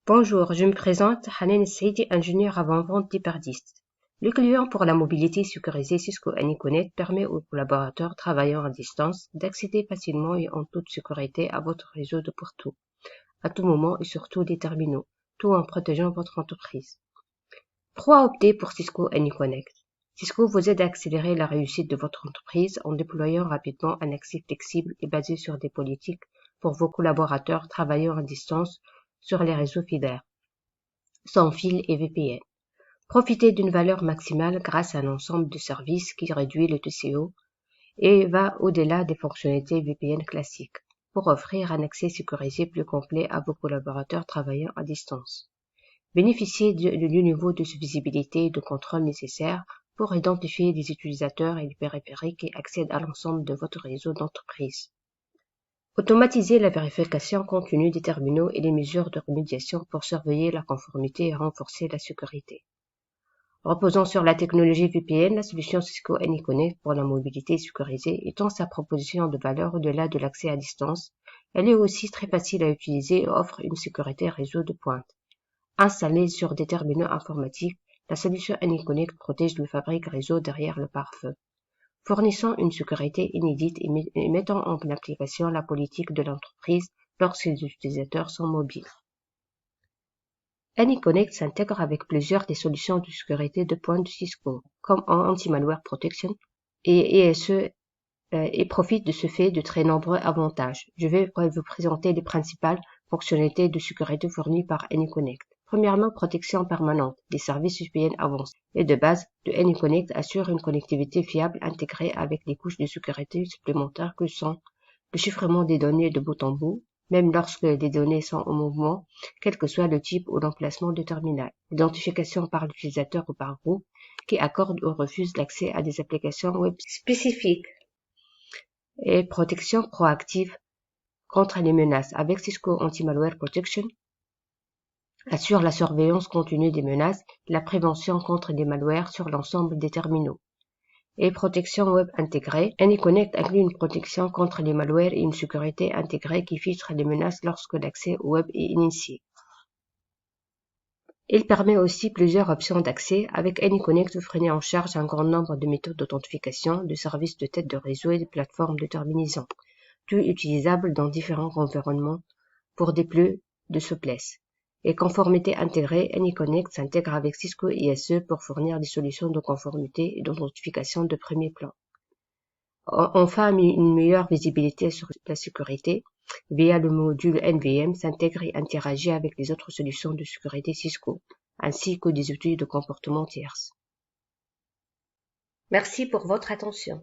Bonjour, je me présente, Hanan Saidi, ingénieur avant-vente d'Hyperdist. Le client pour la mobilité sécurisée Cisco AnyConnect permet aux collaborateurs travaillant à distance d'accéder facilement et en toute sécurité à votre réseau de partout, à tout moment et sur tous les terminaux, tout en protégeant votre entreprise. Pourquoi opter pour Cisco AnyConnect? Cisco vous aide à accélérer la réussite de votre entreprise en déployant rapidement un accès flexible et basé sur des politiques pour vos collaborateurs travaillant à distance sur les réseaux filaires, sans fil et VPN. Profitez d'une valeur maximale grâce à un ensemble de services qui réduit le TCO et va au-delà des fonctionnalités VPN classiques pour offrir un accès sécurisé plus complet à vos collaborateurs travaillant à distance. Bénéficiez du niveau de visibilité et de contrôle nécessaire pour identifier les utilisateurs et les périphériques qui accèdent à l'ensemble de votre réseau d'entreprise. Automatisez la vérification continue des terminaux et les mesures de remédiation pour surveiller la conformité et renforcer la sécurité. Reposant sur la technologie VPN, la solution Cisco AnyConnect pour la mobilité sécurisée étend sa proposition de valeur au-delà de l'accès à distance. Elle est aussi très facile à utiliser et offre une sécurité réseau de pointe. Installée sur des terminaux informatiques, la solution AnyConnect protège le fabrique réseau derrière le pare-feu, fournissant une sécurité inédite et mettant en application la politique de l'entreprise lorsque les utilisateurs sont mobiles. AnyConnect s'intègre avec plusieurs des solutions de sécurité de pointe de Cisco, comme en Anti-Malware Protection et profite de ce fait de très nombreux avantages. Je vais vous présenter les principales fonctionnalités de sécurité fournies par AnyConnect. Premièrement, protection permanente. Les services VPN avancés et de base de AnyConnect assurent une connectivité fiable intégrée avec les couches de sécurité supplémentaires que sont le chiffrement des données de bout en bout, même lorsque les données sont en mouvement, quel que soit le type ou l'emplacement du terminal. L'identification par l'utilisateur ou par groupe qui accorde ou refuse l'accès à des applications web spécifiques. Et protection proactive contre les menaces. Avec Cisco Anti-Malware Protection, assure la surveillance continue des menaces et la prévention contre les malwares sur l'ensemble des terminaux. Et protection web intégrée. AnyConnect inclut une protection contre les malwares et une sécurité intégrée qui filtre les menaces lorsque l'accès au web est initié. Il permet aussi plusieurs options d'accès. Avec AnyConnect, vous prenez en charge un grand nombre de méthodes d'authentification, de services de tête de réseau et de plateformes de terminaison, tout utilisable dans différents environnements pour des plus de souplesse. Et conformité intégrée, AnyConnect s'intègre avec Cisco ISE pour fournir des solutions de conformité et d'authentification de premier plan. Enfin, une meilleure visibilité sur la sécurité via le module NVM s'intègre et interagit avec les autres solutions de sécurité Cisco, ainsi que des outils de comportement tierces. Merci pour votre attention.